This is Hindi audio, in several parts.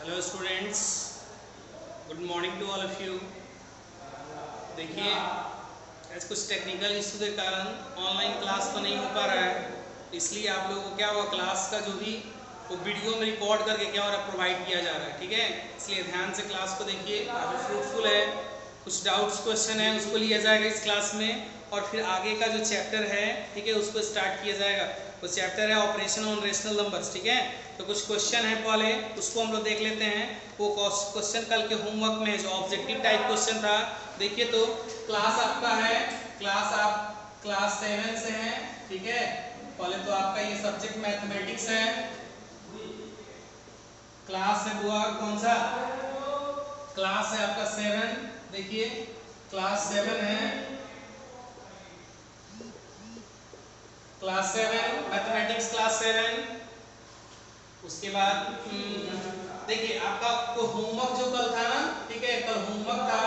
Hello students, good morning to all of you. देखिए, आज कुछ टेक्निकल इशू के कारण ऑनलाइन क्लास तो नहीं हो पा रहा है, इसलिए आप लोगों को क्या हुआ, क्लास का जो भी वो वीडियो में रिकॉर्ड करके क्या हो रहा है, प्रोवाइड किया जा रहा है। ठीक है, इसलिए ध्यान से क्लास को देखिए, काफ़ी फ्रूटफुल है। कुछ डाउट्स क्वेश्चन है उसको लिया जाएगा इस क्लास में, और फिर आगे का जो चैप्टर है, ठीक है, उसको स्टार्ट किया जाएगा। वो चैप्टर है ऑपरेशन ऑन रेशनल नंबर्स। ठीक है, तो कुछ क्वेश्चन है पहले, उसको हम लोग देख लेते हैं। वो क्वेश्चन कल के होमवर्क में जो ऑब्जेक्टिव टाइप क्वेश्चन था, देखिए तो क्लास आपका है, आप क्लास 7 से हैं। ठीक है, पहले तो आपका ये सब्जेक्ट मैथमेटिक्स है, क्लास है बुआ कौन सा, क्लास है आपका 7। देखिए क्लास 7 है, क्लास 7 मैथमेटिक्स क्लास 7। उसके बाद देखिए आपका को होमवर्क जो कल था ना, ठीक है, कल होमवर्क था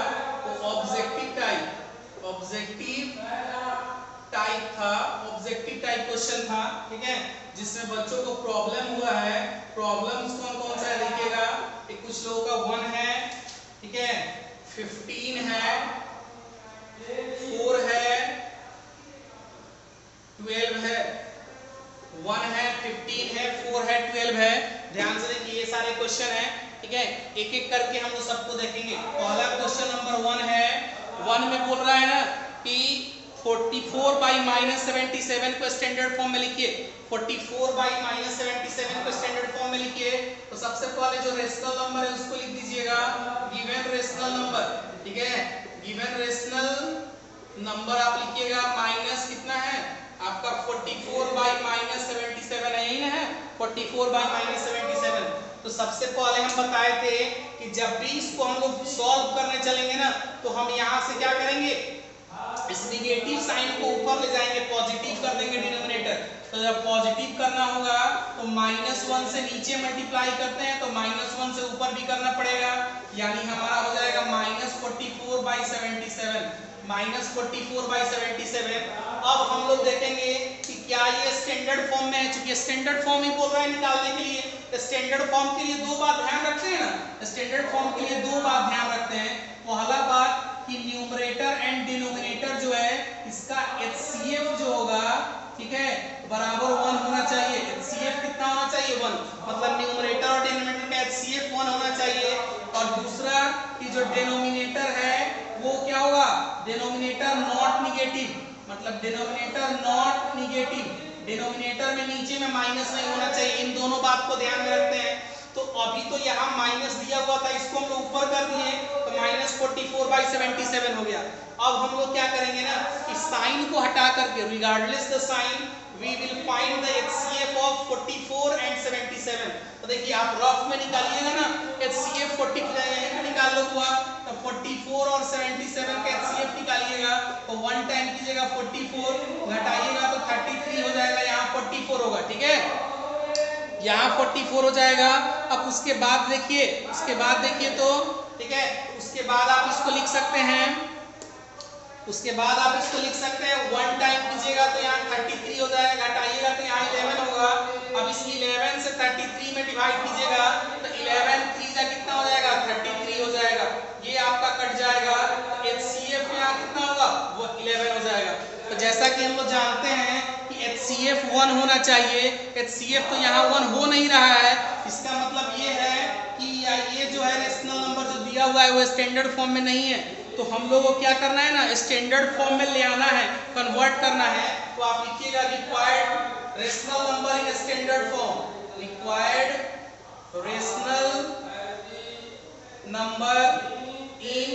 वो ऑब्जेक्टिव टाइप क्वेश्चन था। ठीक है, जिसमें बच्चों को प्रॉब्लम हुआ है। प्रॉब्लम्स कौन कौन सा है देखिएगा, कुछ लोगों का 1 है, ठीक है, 15 है, 4 है, 12 है, 1 है, 15 है, 4 है, 12 है। ध्यान से देखिए, ये सारे क्वेश्चन है। ठीक है, एक एक करके हम लोग सबको देखेंगे। पहला क्वेश्चन नंबर 1 है, 1 में बोल रहा है ना कि 44 बाई -77 को स्टैंडर्ड फॉर्म में लिखिए। 44 बाई -77 को स्टैंडर्ड फॉर्म में लिखिए। तो सबसे पहले जो रेशनल नंबर है उसको लिख दीजिएगा, गिवन रेशनल नंबर। ठीक है, गिवन रेशनल नंबर आप लिखिएगा, माइनस कितना है आपका 44 बाई -77 है, यही ना है 44 बाई -77। तो सबसे पहले हम बताए थे कि जब भी इसको हम लोग सॉल्व करने चलेंगे ना, तो हम यहाँ से क्या करेंगे, इस निगेटिव साइन को ऊपर ले जाएंगे, पॉजिटिव कर देंगे डिनोमिनेटर। तो जब पॉजिटिव करना होगा तो -1 से नीचे मल्टीप्लाई करते हैं, तो -1 से ऊपर भी करना पड़ेगा, यानी हमारा हो जाएगा -44 बाई 77, -44 बाई 77। अब हम लोग देखेंगे कि क्या ये स्टैंडर्ड फॉर्म में है, चूंकि स्टैंडर्ड फॉर्म ही बोल रहा है निकालने के लिए। स्टैंडर्ड फॉर्म के लिए दो बात ध्यान रखते हैं ना, स्टैंडर्ड फॉर्म के लिए दो बात ध्यान रखते हैं। पहला बात कि न्यूमरेटर एंड डिनोमिनेटर जो है इसका HCF जो होगा, ठीक है, बराबर 1 होना चाहिए। HCF कितना होना चाहिए, 1, मतलब न्यूमरेटर और डिनोमिनेटर का HCF 1 होना चाहिए। और दूसरा कि जो डिनोमिनेटर है वो क्या होगा, डिनोमिनेटर नॉट निगेटिव, मतलब डिनोमिनेटर नॉट निगेटिव, डिनोमिनेटर में नीचे में माइनस नहीं होना चाहिए। इन दोनों बात को ध्यान में रखते हैं। तो अभी तो यहाँ माइनस दिया हुआ था, इसको हम लोग ऊपर कर दिए, तो -44 बाई 77 हो गया। अब हम लोग क्या करेंगे ना कि साइन को हटा करके, regardless the sign, we will find the HCF of 44 and 77। तो देखिए आप रफ में निकालिएगा ना, HCF 44 यहीं पे निकाल लो हुआ, तो 44 और 77 का HCF निकालिएगा, तो 1 टाइम कीजिएगा 44, घटाइएगा तो 33 हो जाएगा, यहाँ 44 होगा। ठीक है, यहाँ 44 हो जाएगा। अब उसके बाद देखिए, तो ठीक है, उसके बाद आप इसको लिख सकते हैं, 1 टाइम कीजिएगा तो यहाँ 33 हो जाएगा, घटाइएगा तो यहाँ 11 होगा। अब इस 11 से 33 में डिवाइड कीजिएगा, तो 11 3 जा कितना हो जाएगा, 33 हो जाएगा। ये आपका कट जाएगा, HCF यहाँ कितना होगा, वो 11 हो जाएगा। तो जैसा कि हम लोग जानते हैं कि HCF 1 होना चाहिए, HCF तो यहाँ 1 हो नहीं रहा है। इसका मतलब ये है कि ये जो है रेशनल नंबर जो दिया हुआ है वो स्टैंडर्ड फॉर्म में नहीं है। तो हम लोगों को क्या करना है ना, स्टैंडर्ड फॉर्म में ले आना है, कन्वर्ट करना है। तो आप लिखिएगा required rational number in standard form, required rational number in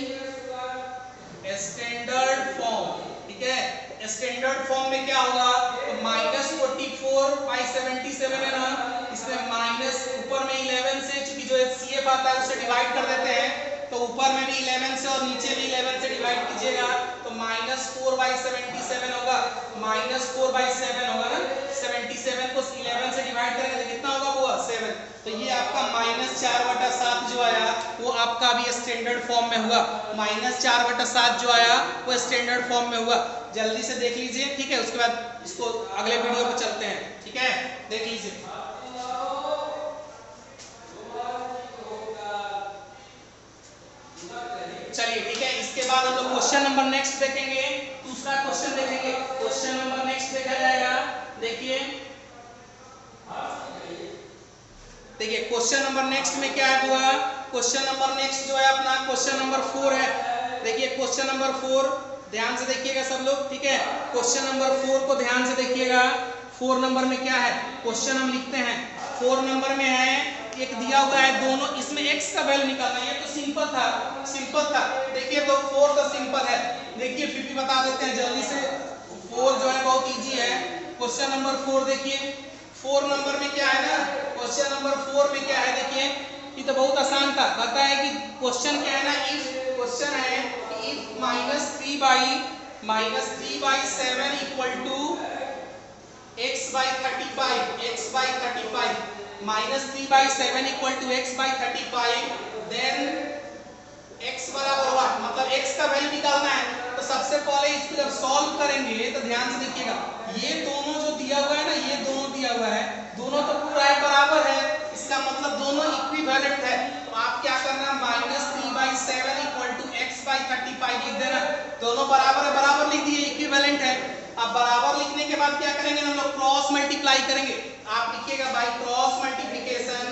standard form. ठीक है, स्टैंडर्ड फॉर्म में क्या होगा, तो -44 बाई 77 है ना, इसमें माइनस ऊपर में 11 से, चूंकि जो HCF आता है उससे डिवाइड कर देते हैं, तो ऊपर में भी 11 से और नीचे भी 11 से डिवाइड कीजिएगा, तो -4 बाई 77 होगा, -4 बाई 7 होगा ना, 77 को 11 से डिवाइड करेंगे तो कितना होगा, वो 7। तो ये आपका -4/7 जो आया वो आपका भी स्टैंडर्ड फॉर्म में हुआ, -4/7 जो आया वो स्टैंडर्ड फॉर्म में हुआ। जल्दी से देख लीजिए। ठीक है, उसके बाद इसको अगले वीडियो पे चलते हैं। ठीक है, देख लीजिए। इसके बाद हम लोग क्वेश्चन नंबर नेक्स्ट देखेंगे, दूसरा क्वेश्चन देखेंगे। क्वेश्चन नंबर नेक्स्ट देखा जाएगा। देखिए देखिए क्वेश्चन नंबर नेक्स्ट में क्या है हुआ, क्वेश्चन नंबर नेक्स्ट जो है अपना क्वेश्चन नंबर 4 है। देखिए क्वेश्चन नंबर 4 ध्यान से देखिएगा सब लोग, ठीक है। क्वेश्चन नंबर 4 को ध्यान से देखिएगा। 4 नंबर में क्या है, क्वेश्चन हम लिखते हैं 4 नंबर में है, एक दिया हुआ है दोनों, इसमें x का वैल्यू निकालना है। ये तो सिंपल था। देखिए तो 4 तो सिंपल है। देखिए फिर भी बता देते हैं जल्दी से, 4 जो है बहुत इजी है। क्वेश्चन नंबर 4 देखिए, 4 नंबर में क्या है ना, क्वेश्चन नंबर 4 में क्या है देखिए, ये तो बहुत आसान था। कहता है कि क्वेश्चन क्या है ना, इफ क्वेश्चन है if -3 by 7 equal to x by 35, -3 by 7 equal to x by 35, then x बराबर व्हाट, मतलब x का वैल्यू निकालना है। तो सबसे पहले इसको जब सॉल्व करेंगे तो ध्यान से देखिएगा, ये दोनों जो दिया हुआ है ना, ये दोनों दिया हुआ है, दोनों तो पूरा है बराबर है, इसका मतलब दोनों इक्विवेलेंट है। तो आप क्या करना, -3 by 7 equal to x by 35 लिख देना। दोनों बराबर है, बराबर लिख दिए, इक्विवेलेंट है। अब बराबर लिखने के बाद क्या करेंगे हम लोग, क्रॉस मल्टीप्लाई करेंगे। आप लिखिएगा बाय क्रॉस मल्टीप्लिकेशन,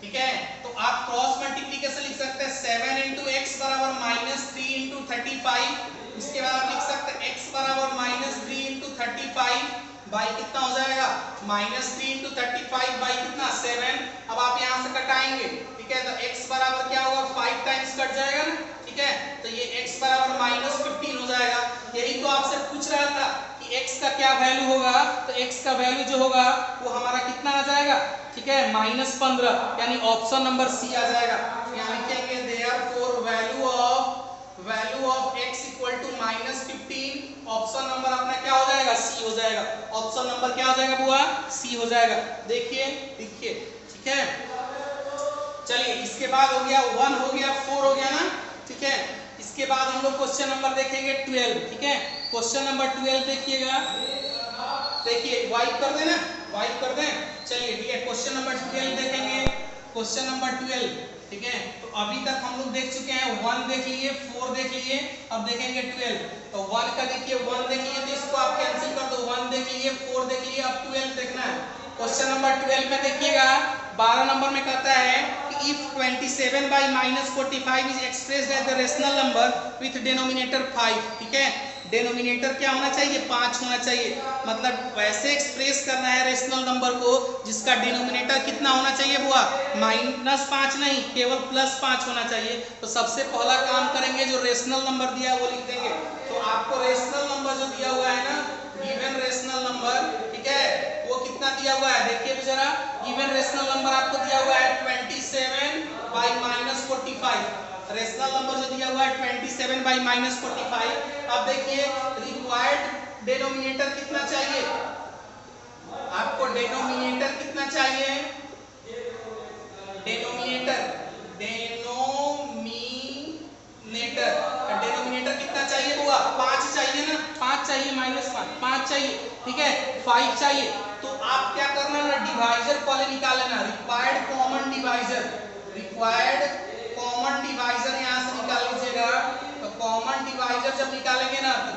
ठीक है। तो आप क्रॉस मल्टीप्लिकेशन लिख सकते हैं 7 इंटू एक्स बराबर -3 इंटू 35। उसके बाद आप लिख सकते हैं x बराबर -3 इंटू 35 बाई कितना हो जाएगा, -3 इंटू 35 बाई कितना 7। अब आप यहाँ से कटाएंगे, ठीक है। तो x बराबर क्या होगा, 5 टाइम्स कट जाएगा ना, ठीक है। तो ये x बराबर -15 हो जाएगा। यही तो आपसे पूछ रहा था कि x का क्या वैल्यू होगा, तो x का वैल्यू जो होगा वो हमारा कितना आ जाएगा, ठीक है, -15, यानी ऑप्शन नंबर सी आ जाएगा। यहाँ लिखेंगे therefore value of x equal to -15, option number अपना क्या हो जाएगा, सी हो जाएगा। ऑप्शन नंबर क्या हो जाएगा बुआ, सी हो जाएगा। देखिए देखिए, ठीक है। चलिए इसके बाद हो गया 1 हो गया, 4 हो गया ना, ठीक है। इसके बाद हम लोग क्वेश्चन नंबर देखेंगे 12, ठीक है। क्वेश्चन नंबर 12 देखिएगा, देखिए वाइप कर देना, वाइप कर दें। चलिए ठीक है, क्वेश्चन नंबर 12 देखेंगे। क्वेश्चन नंबर 12, ठीक है। तो अभी तक हम लोग देख चुके हैं 1 देख लिए, 4 देख लिए, अब देखेंगे 12। तो 1 का देखिए, 1 देख लिए तो इसको आप कैंसिल कर दो, 1 देख लिए, 4 देख लिए, अब 12 देखना है। क्वेश्चन नंबर 12 में देखिएगा 12 नंबर में कहता है कि if 27 by -45 is expressed as the rational number with denominator 5, ठीक है। डिनोमिनेटर क्या होना चाहिए, 5 होना चाहिए। मतलब वैसे एक्सप्रेस करना है रेशनल नंबर को जिसका डिनोमिनेटर कितना होना चाहिए बुआ, -5 नहीं, केवल +5 होना चाहिए। तो सबसे पहला काम करेंगे, जो रेशनल नंबर दिया है वो लिख देंगे। तो आपको रेशनल नंबर जो दिया हुआ है ना, गिवन रेशनल नंबर, ठीक है, वो कितना दिया हुआ है देखिए तो जरा। गिवन रेशनल नंबर आपको दिया हुआ है 27 by -45। रेशनल नंबर जो दिया हुआ है 27 by -45। अब देखिए रिक्वायर्ड डिनोमिनेटर कितना चाहिए आपको, डिनोमिनेटर कितना चाहिए, डिनोमिनेटर कितना चाहिए हुआ, 5 चाहिए ना, 5 चाहिए, -5 चाहिए, ठीक है, 5 चाहिए। तो आप क्या करना ना, डिवाइजर पहले निकाल लेना, रिक्वायर्ड कॉमन डिवाइजर यहाँ से निकाल लीजिएगा। तो कॉमन डिवाइजर जब निकालेंगे ना, तो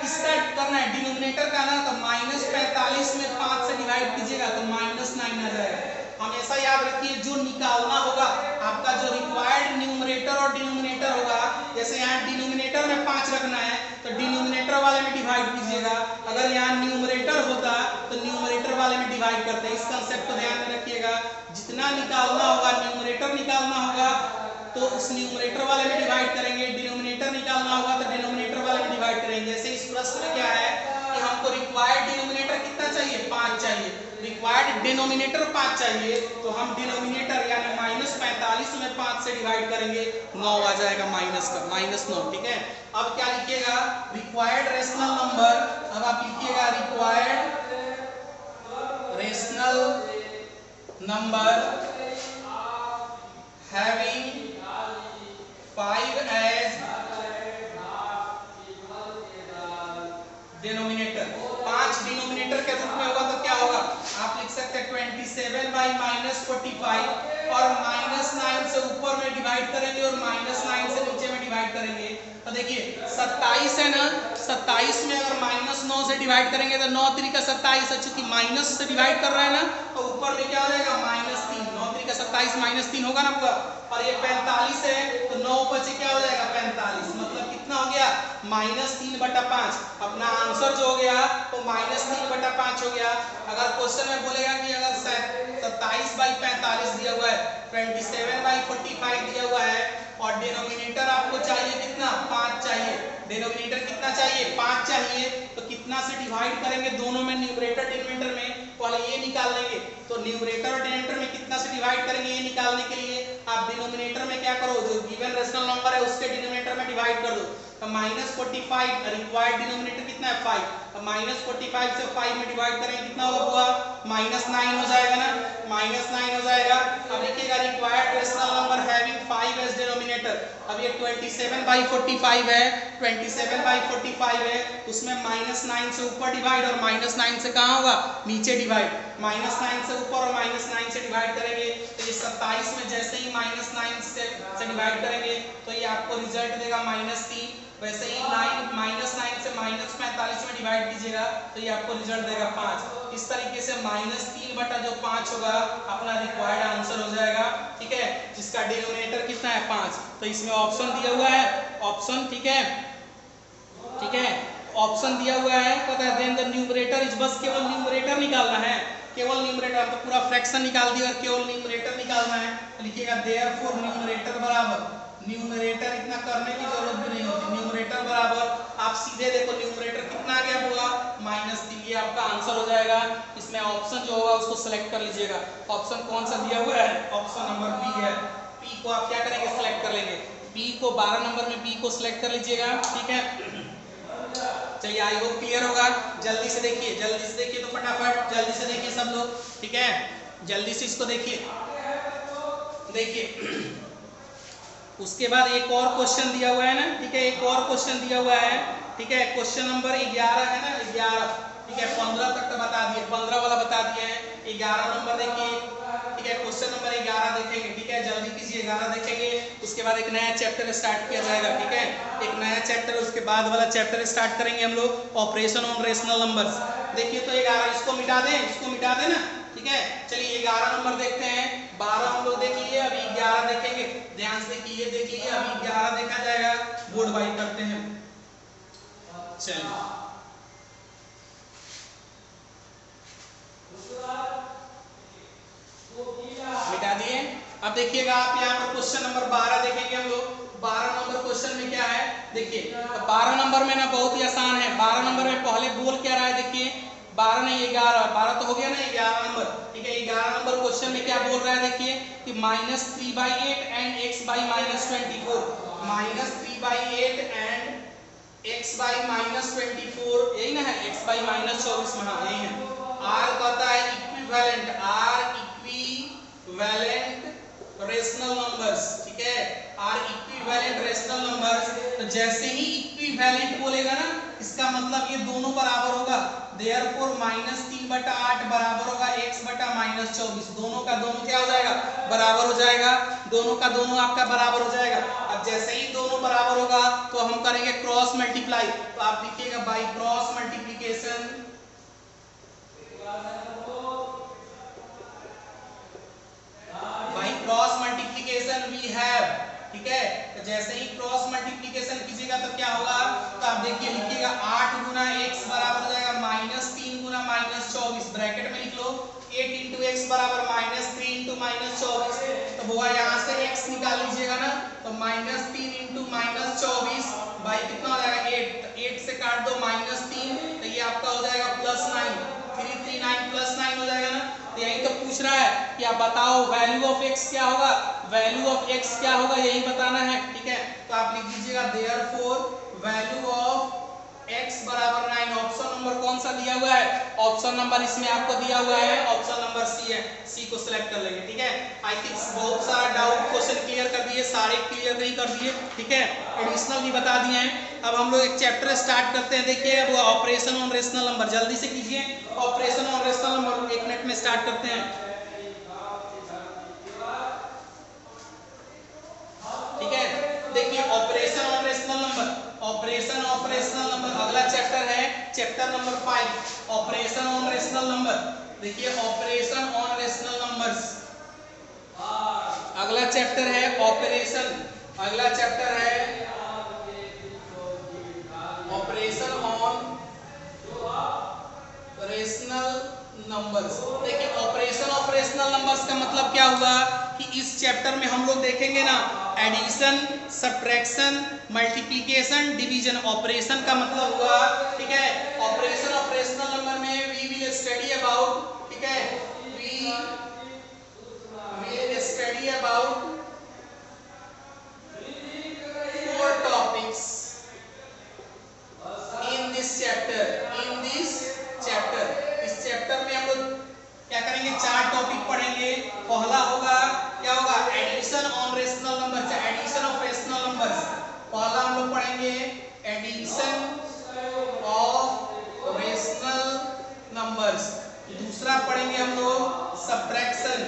किसका करना है, डिनोमिनेटर का ना। तो -45 में 5 से डिवाइड कीजिएगा तो -9 आ जाएगा। हमेशा याद रखिए जो निकालना होगा आपका, जो रिक्वायर्ड न्यूमरेटर और डिनोमिनेटर होगा, जैसे यहाँ डिनोमिनेटर में 5 रखना है तो डिनोमिनेटर वाले में डिवाइड कीजिएगा। अगर यहाँ न्यूमरेटर होता तो न्यूमरेटर वाले में डिवाइड करते हैं। इस कंसेप्ट को ध्यान में रखिएगा, जितना निकालना होगा, न्यूमरेटर निकालना होगा तो उस न्यूमरेटर वाले में डिवाइड करेंगे, डिनोमिनेटर निकालना होगा तो डिनोमिनेटर वाले में डिवाइड करेंगे। जैसे इस प्रश्न में क्या है कि हमको रिक्वायर्ड डिनोमिनेटर कितना चाहिए, 5 चाहिए, रिक्वायर्ड डिनोमिनेटर 5 चाहिए। तो हम डिनोमिनेटर यानी -45 में 5 से डिवाइड करेंगे, 9 आ जाएगा -9, ठीक है। अब क्या लिखिएगा, रिक्वायर्ड रेशनल नंबर। अब आप लिखिएगा required rational number having 5 as denominator, 5 denominator के रूप में होगा तो क्या होगा, आप लिख सकते हैं 27 by -45 और -9 से ऊपर में डिवाइड करेंगे और -9 से नीचे में डिवाइड करेंगे। तो देखिए 27 है ना, 27 में अगर -9 से डिवाइड करेंगे तो 9 3 का 27, चूंकि माइनस से डिवाइड कर रहा है ना तो ऊपर में क्या हो जाएगा -3, 9 3 का 27 -3 होगा ना पूरा। और ये 45 है तो 9 बचे क्या हो जाएगा 45, मतलब कितना हो गया -3/5। अपना आंसर जो हो गया वो -3/5 हो गया। अगर क्वेश्चन में बोलेगा कि अगर 27/45 दिया हुआ है, 27/45 दिया हुआ है और डिनोमिनेटर आपको चाहिए कितना 5 चाहिए, डिनोमिनेटर कितना चाहिए 5 चाहिए, तो कितना से डिवाइड करेंगे दोनों में, न्यूमरेटर डिनोमिनेटर में, पहले ये निकाल लेंगे। तो न्यूमरेटर और डिनोमिनेटर में कितना से डिवाइड करेंगे ये निकालने के लिए आप डिनोमिनेटर में क्या करो, जो गिवन रेशनल नंबर है उसके डिनोमिनेटर में डिवाइड कर दो। तो -45 रिक्वायर्ड डिनोमिनेटर कितना है 5, तो -45 से 5 में डिवाइड करेंगे कितना होगा -9 हो जाएगा ना, -9 हो जाएगा। अब लिखिएगा required rational number having 5 as denominator. अब ये 27/45 है, 27/45 है, उसमें -9 से ऊपर डिवाइड और -9 से कहाँ होगा नीचे डिवाइड, -9 से ऊपर और -9 से डिवाइड करेंगे तो ये 27 में जैसे ही -9 से डिवाइड करेंगे तो ये आपको रिजल्ट देगा -3। वैसे ही -9 से -45 में डिवाइड कीजिएगा तो ये आपको रिजल्ट देगा 5। इस तरीके से -3/5 होगा अपना रिक्वायर्ड आंसर हो जाएगा, ठीक है, जिसका डिनोमिनेटर कितना है 5। तो इसमें ऑप्शन दिया हुआ है, ऑप्शन, ठीक है, ठीक है, ऑप्शन दिया हुआ है, पता है, देन द न्यूमरेटर इज, बस केवल न्यूमरेटर निकालना है, केवल न्यूमरेटर, तो पूरा फ्रैक्शन निकाल दिया और केवल न्यूमरेटर निकालना है। लिखिएगा देयरफॉर न्यूमरेटर बराबर, न्यूमरेटर इतना करने की जरूरत भी नहीं होती, न्यूमरेटर बराबर आप सीधे देखो न्यूमरेटर कितना आ गया पूरा -3, ये आपका आंसर हो जाएगा। इसमें ऑप्शन जो होगा उसको सिलेक्ट कर लीजिएगा। ऑप्शन कौन सा दिया हुआ है, ऑप्शन नंबर बी है। पी को आप क्या करेंगे सिलेक्ट कर लेंगे, पी को 12 नंबर में पी को सिलेक्ट कर लीजिएगा, ठीक है। चलिए आई होप क्लियर होगा। जल्दी से देखिए, जल्दी से देखिए, तो फटाफट जल्दी से देखिए सब लोग, ठीक है, जल्दी से इसको देखिए। देखिए उसके बाद एक और क्वेश्चन दिया हुआ है ना, ठीक है, एक और क्वेश्चन दिया हुआ है, ठीक है, क्वेश्चन नंबर 11 है ना, 11, ठीक है, 15 तक तो बता दिए, 15 वाला बता दिए हैं, 11 नंबर देखिए, ठीक है, क्वेश्चन नंबर 11 देखेंगे, ठीक है, जल्दी कीजिए, 11 देखेंगे। उसके बाद एक नया चैप्टर स्टार्ट किया जाएगा, ठीक है, एक नया चैप्टर, उसके बाद वाला चैप्टर स्टार्ट करेंगे हम लोग ऑपरेशन ऑन रेशनल नंबर्स। देखिए तो 11 इसको मिटा दें, इसको मिटा दें ना, ठीक है। चलिए 11 नंबर देखते हैं, 12 हम लोग देख लिए, अभी 11 देखेंगे, ध्यान से देखिए, देख लिए, अभी 11 देखा जाएगा, बोर्ड वाइड करते हैं। चलिए मिटा दिए। अब देखिएगा आप यहाँ पर क्वेश्चन नंबर 12 देखेंगे हम लोग। 12 नंबर क्वेश्चन में क्या है देखिए, 12 नंबर में ना बहुत ही आसान है। 12 नंबर में पहले बोल क्या रहा है देखिए, 12 नहीं 11, 12 तो हो गया ना, 11 नंबर, ठीक है। 11 नंबर क्वेश्चन में क्या बोल रहा है देखिए कि -3/8 एंड x/-24, -3/8 एंड x/-24, यही ना है, x/-24 में, हाँ यही है। r कहता है equivalent, r equivalent rational numbers, ठीक है, r इक्विवेलेंट रेशनल नंबर्स। तो जैसे ही इक्विवेलेंट बोलेगा ना, इसका मतलब ये दोनों बराबर होगा, देयरफॉर -3/8 बराबर होगा x/-24, दोनों का दोनों क्या हो जाएगा बराबर हो जाएगा, दोनों का दोनों आपका बराबर हो जाएगा। अब जैसे ही दोनों बराबर होगा तो हम करेंगे क्रॉस मल्टीप्लाई, तो आप लिखिएगा by cross multiplication, by cross multiplication we have, ठीक है। तो जैसे ही क्रॉस मल्टीप्लिकेशन कीजिएगा तो क्या होगा, तो आप देखिए लिखिएगा 8 गुना x बराबर हो जाएगा -3 गुना -24, ब्रैकेट में लिख लो 8 × x बराबर -3 × -24, तो होगा यहाँ से x निकाल लीजिएगा ना, तो -3 × -24 बाई कितना हो जाएगा 8, 8 से काट दो -3, तो ये आपका हो जाएगा +9, 339 +9 हो जाएगा ना। तो यही तो पूछ रहा है कि आप बताओ वैल्यू ऑफ x क्या होगा, वैल्यू ऑफ x क्या होगा यही बताना है, ठीक है। तो आप लिख दीजिएगा देयरफॉर वैल्यू ऑफ x बराबर 9। ऑप्शन नंबर कौन सा दिया हुआ है, ऑप्शन नंबर इसमें आपको दिया हुआ है, ऑप्शन नंबर सी है, सी को सिलेक्ट कर लेंगे, ठीक है। आई थिंक बहुत सारा डाउट क्वेश्चन क्लियर कर दिए, सारे क्लियर नहीं कर दिए, ठीक है, एडिशनल भी बता दिए हैं। अब हम लोग एक चैप्टर स्टार्ट करते हैं, देखिए अब ऑपरेशन ऑन रेशनल नंबर, जल्दी से कीजिए, operation on rational number 1 minute में स्टार्ट करते हैं। Chapter number 5 operation on rational number. देखिए ऑपरेशन ऑन रेशनल नंबर्स, अगला चैप्टर है ऑपरेशन, अगला चैप्टर है ऑपरेशन ऑन रेशनल नंबर्स। देखिए ऑपरेशन ऑफ रेशनल नंबर्स का मतलब क्या हुआ कि इस चैप्टर में हम लोग देखेंगे ना addition, subtraction, multiplication, division. Operation का मतलब हुआ, ठीक है, ऑपरेशन ऑफ रेशनल नंबर में वी विल स्टडी अबाउट, ठीक है, we will study about 4 topics in this chapter. इस चैप्टर में हम लोग क्या करेंगे, 4 टॉपिक पढ़ेंगे। पहला होगा, क्या होगा, addition on rational numbers, addition of rational numbers. पहला हम लोग पढ़ेंगे एडिशन ऑफ रेशनल नंबर्स। दूसरा पढ़ेंगे हम लोग सब्ट्रैक्शन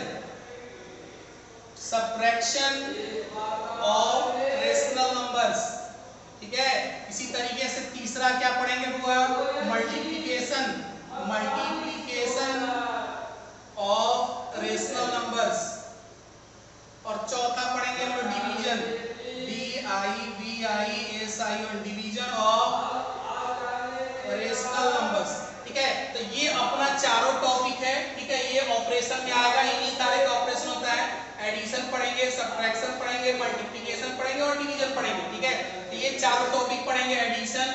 ऑफ रेशनल नंबर्स, ठीक है। इसी तरीके से तीसरा क्या पढ़ेंगे हुआ, मल्टीप्लिकेशन ऑफ रेशनल नंबर्स। और चौथा पढ़ेंगे हम लोग division, DIVISION, division of rational numbers, ठीक है। तो ये अपना चारों टॉपिक है, ठीक है, ये ऑपरेशन में आएगा। इन्हीं सारे का ऑपरेशन होता है। एडिशन पढ़ेंगे, सब्ट्रैक्शन पढ़ेंगे, मल्टीप्लिकेशन पढ़ेंगे और डिवीजन पढ़ेंगे, ठीक है। तो ये चारों टॉपिक पढ़ेंगे, एडिशन,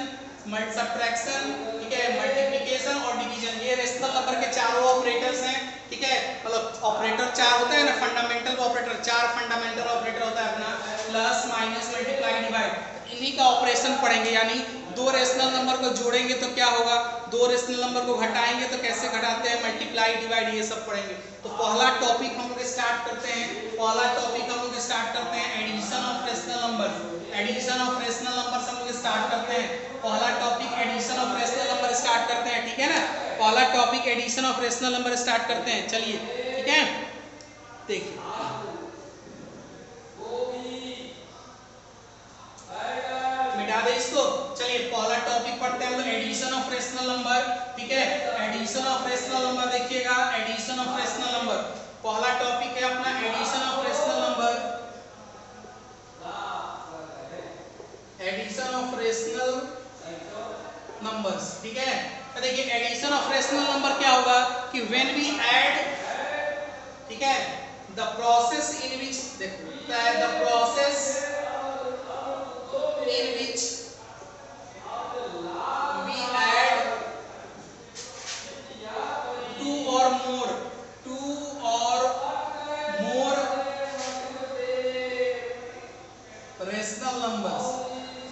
सब्ट्रैक्शन, ठीक है, मल्टीप्लिकेशन और डिवीजन। ये रेशनल नंबर के चारों ऑपरेटर्स हैं, ठीक है। मतलब ऑपरेटर 4 होता है ना, फंडामेंटल ऑपरेटर, 4 फंडामेंटल ऑपरेटर होता है अपना, प्लस, माइनस, मल्टीप्लाई, डिवाइड। इन्हीं का ऑपरेशन पढ़ेंगे। यानी 2 रेशनल नंबर को जोड़ेंगे तो क्या होगा, 2 रेशनल नंबर को घटाएंगे तो कैसे घटाते हैं, मल्टीप्लाई, डिवाइड, ये सब पढ़ेंगे। तो पहला टॉपिक हम लोग स्टार्ट करते हैं, addition of rational number. Addition of rational number हम लोग स्टार्ट करते हैं। पहला topic addition of rational number start करते हैं, ठीक है ना। पहला topic addition of rational number start करते हैं, चलिए, ठीक है। देखिए मिटा दे इसको। चलिए पहला टॉपिक पढ़ते हैं हम लोग, एडिशन ऑफ रेशनल नंबर, ठीक है। एडिशन ऑफ रेशनल नंबर देखिएगा, एडिशन ऑफ रेशनल नंबर पहला टॉपिक है अपना, addition of rational number, addition of rational numbers, ठीक है। तो देखिए एडिशन ऑफ रेशनल नंबर क्या होगा कि व्हेन वी ऐड, ठीक है, द प्रोसेस इन विच, देखो the process in which we add 2 or more rational numbers.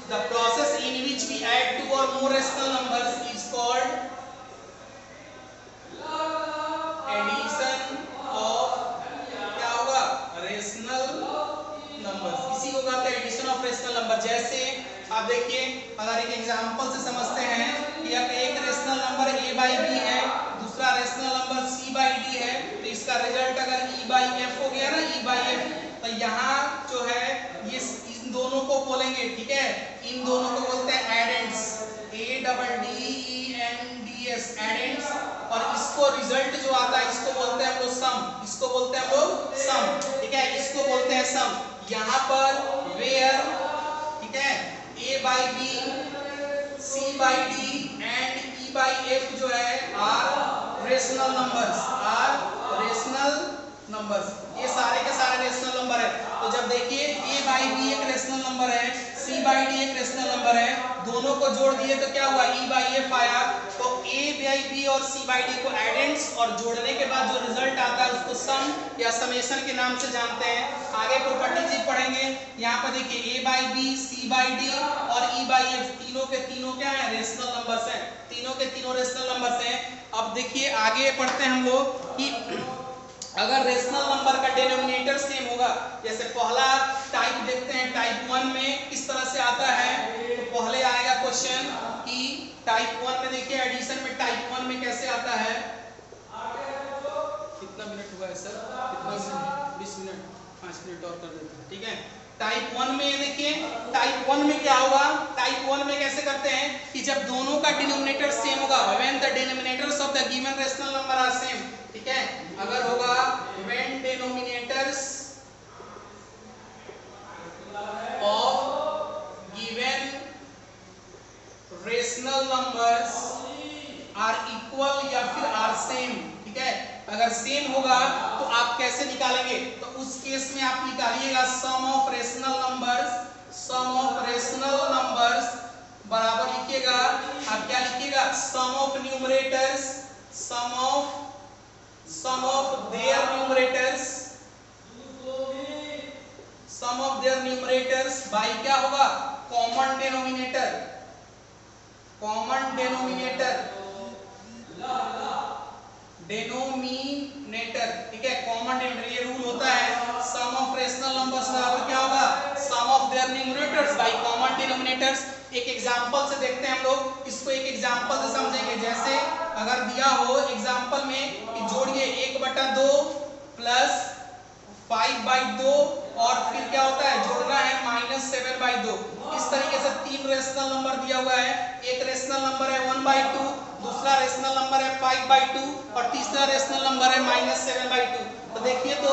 The process in which we add 2 or more rational numbers is called addition of, क्या होगा, rational numbers। इसी को कहते हैं एडिशन ऑफ रेशनल नंबर। जैसे आप देखिए, अगर एक एग्जांपल से समझते हैं कि अब एक रेशनल नंबर a/b है, दूसरा रेशनल नंबर c/d है, तो इसका रिजल्ट अगर e/f हो गया ना, e/f, तो यहाँ जो है ये इन दोनों को बोलेंगे, ठीक है, इन दोनों को बोलते हैं एडेंड्स, ADDENDS, एडेंड्स। और इसको रिजल्ट जो आता है इसको बोलते हैं हम लोग सम, इसको बोलते हैं हम लोग सम, ठीक है, इसको बोलते हैं सम। यहाँ पर वेयर, ठीक है, a/b, c/d एंड e/f जो है आर रेशनल नंबर्स, ये सारे के सारे रेशनल नंबर है। तो जब देखिए a/b एक रेशनल नंबर है, c/d एक रेशनल नंबर है, दोनों को जोड़ दिए तो क्या हुआ, e/f आया। तो a/b और c/d को एडेंड्स और जोड़ने के बाद जो रिजल्ट आता है उसको सम या समेशन के नाम से जानते हैं। आगे प्रॉपर्टीज पढ़ेंगे। यहाँ पर देखिए a/b, c/d और e/f तीनों के तीनों क्या है, रेशनल नंबर्स हैं, तीनों के तीनों रेशनल नंबर्स हैं। अब देखिए आगे पढ़ते हैं हम लोग कि अगर रेशनल नंबर का डिनोमिनेटर सेम होगा, जैसे पहला टाइप देखते हैं, टाइप 1 में किस तरह से आता है। तो पहले आएगा क्वेश्चन कि टाइप 1 में देखिए एडिशन में टाइप 1 में कैसे आता है। कितना मिनट हुआ है सर, कितना मिनट, 20 मिनट, 5 मिनट और कर देते हैं, ठीक है। टाइप 1 में देखिए, टाइप 1 में क्या होगा, टाइप 1 में कैसे करते हैं कि जब दोनों का डिनोमिनेटर सेम होगा when the denominators of the given rational number are same, ठीक है, अगर होगा when denominators of given rational numbers are equal या फिर आर सेम, ठीक है, अगर सेम होगा तो आप कैसे निकालेंगे, तो उस केस में आप निकालिएगा सम ऑफ रेशनल नंबर्स बराबर लिखिएगा, आप क्या लिखिएगा, sum of numerators, sum of their numerators by क्या होगा, कॉमन डिनोमिनेटर, ठीक है, कॉमन डिनोमिनेटर, ये रूल होता है, सम ऑफ रेशनल नंबर्स बराबर क्या होगा, sum of their numerators by common denominators. एक एग्जांपल से देखते हैं हम लोग इसको, एक एग्जांपल से समझेंगे। जैसे अगर दिया हो एग्जांपल में कि जोड़िए 1/2 प्लस 5/2 और फिर क्या होता है, जोड़ना है -7/2। इस तरीके से तीन रेशनल नंबर दिया हुआ है, एक रेशनल नंबर है 1/2, दूसरा रेशनल नंबर है 5/2 और तीसरा रेशनल नंबर है -7/2। तो देखिए, तो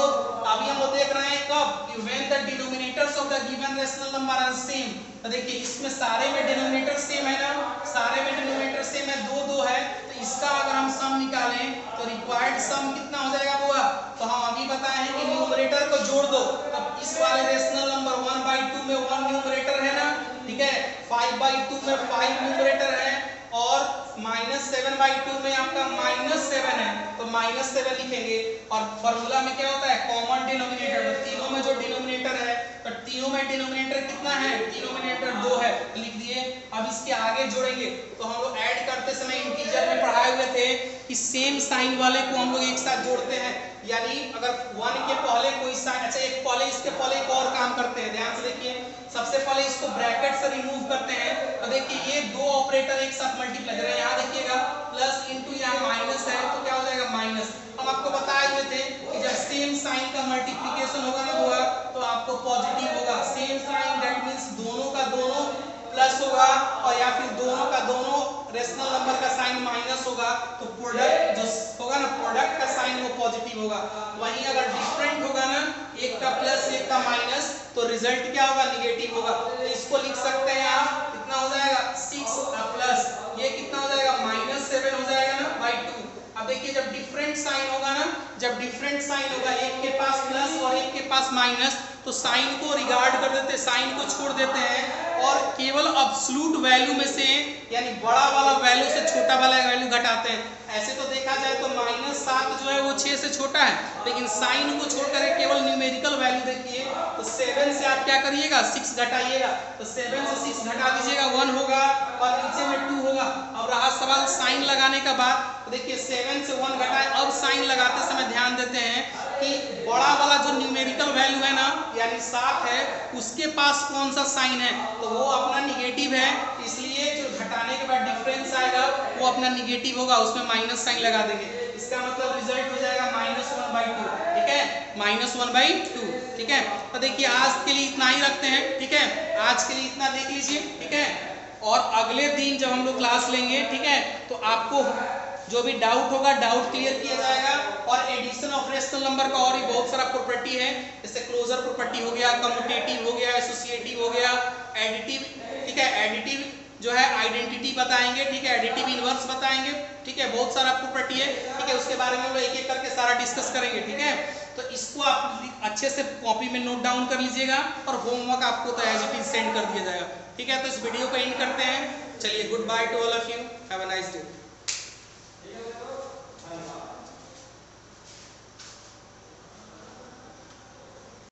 अभी हम लोग देख रहे हैं कब, when the denominators of the given rational number are same. तो देखिए इसमें सारे में डिनोमिनेटर सेम है ना, सारे में डिनोमिनेटर सेम है, 2 2 है, तो इसका अगर हम सम निकालें तो रिक्वायर्ड सम कितना हो जाएगा बुआ, तो हम अभी बताए हैं कि न्यूमरेटर को जोड़ दो, तब इस वाले रेशनल नंबर 1/2 में 1 न्यूमरेटर है ना, ठीक है, 5/2 में 5 न्यूमरेटर है और -7/2 में आपका -7 है, तो -7 लिखेंगे। और फॉर्मूला में क्या होता है, कॉमन डिनोमिनेटर, तो तीनों में जो डिनोमिनेटर है, तो तीनों में डिनोमिनेटर कितना है, डिनोमिनेटर 2 है, लिख दिए। अब इसके आगे जोड़ेंगे, तो हम लोग ऐड करते समय इंटीजर में पढ़ाए हुए थे कि सेम साइन वाले को हम लोग एक साथ जोड़ते हैं, यानी अगर 1 के पहले कोई साइन, अच्छा एक पहले इसके पहले एक और काम करते हैं, ध्यान से देखिए, सबसे पहले इसको ब्रैकेट से रिमूव करते हैं, तो देखिए ये दो ऑपरेटर एक साथ मल्टीप्लाई करें, यहाँ देखिएगा प्लस इंटू यहाँ माइनस है, तो क्या हो जाएगा माइनस। हम आपको बताए हुए थे कि जब सेम साइन का मल्टीप्लिकेशन होगा ना होगा तो आपको पॉजिटिव होगा, सेम साइन दैट मींस दोनों का दोनों प्लस होगा और या फिर दोनों का दोनों रेशनल नंबर का साइन माइनस होगा, तो प्रोडक्ट जो होगा ना, प्रोडक्ट का साइन वो पॉजिटिव होगा। वहीं अगर डिफरेंट होगा ना, एक का प्लस एक का माइनस, तो रिजल्ट क्या होगा, निगेटिव होगा। तो इसको लिख सकते हैं आप, कितना हो जाएगा 6 प्लस ये कितना हो जाएगा -7 हो जाएगा ना बाई 2। अब देखिए जब डिफरेंट साइन होगा ना, जब डिफरेंट साइन होगा, एक के पास प्लस और एक के पास माइनस, तो साइन को रिगार्ड कर देते हैं, साइन को छोड़ देते हैं और केवल एब्सोल्यूट वैल्यू में से यानी बड़ा वाला वैल्यू से छोटा वाला वैल्यू घटाते हैं। ऐसे तो देखा जाए तो -7 जो है वो 6 से छोटा है, लेकिन साइन को छोड़कर केवल न्यूमेरिकल वैल्यू देखिए, तो 7 से आप क्या करिएगा 6 घटाइएगा, तो 7 से 6 घटा दीजिएगा 1 होगा और नीचे में 2 होगा। अब रहा सवाल साइन लगाने का बाद, तो देखिए 7 से 1 घटाए, अब साइन लगाते समय ध्यान देते हैं कि बड़ा वाला जो न्यूमेरिकल वैल्यू है ना, यानी 7 है, उसके पास कौन सा साइन है, तो वो अपना निगेटिव है, इसलिए जो घटाने के बाद डिफरेंस आएगा वो अपना निगेटिव होगा, उसमें माइनस साइन लगा देंगे। इसका मतलब रिजल्ट हो जाएगा -1/2, ठीक है, -1/2, ठीक है। तो देखिए आज के लिए इतना ही रखते हैं, ठीक है, आज के लिए इतना देख लीजिए, ठीक है, और अगले दिन जब हम लोग क्लास लेंगे, ठीक है, तो आपको जो भी डाउट होगा डाउट क्लियर किया जाएगा। और एडिशन ऑफ रेशनल नंबर का और भी बहुत सारा प्रॉपर्टी है, जैसे क्लोजर प्रॉपर्टी हो गया, कम्यूटेटिव हो गया, एसोसिएटिव हो गया, एडिटिव, ठीक है, एडिटिव जो है आइडेंटिटी बताएंगे, ठीक है, एडिटिव इनवर्स बताएंगे, ठीक है, बहुत सारा प्रॉपर्टी है, ठीक है, उसके बारे में हम लोग एक एक करके सारा डिस्कस करेंगे, ठीक है। तो इसको आप अच्छे से कॉपी में नोट डाउन कर लीजिएगा और होमवर्क आपको तो एज इट इज सेंड कर दिया जाएगा, ठीक है। तो इस वीडियो को एंड करते हैं, चलिए good by two all of you, have a nice day.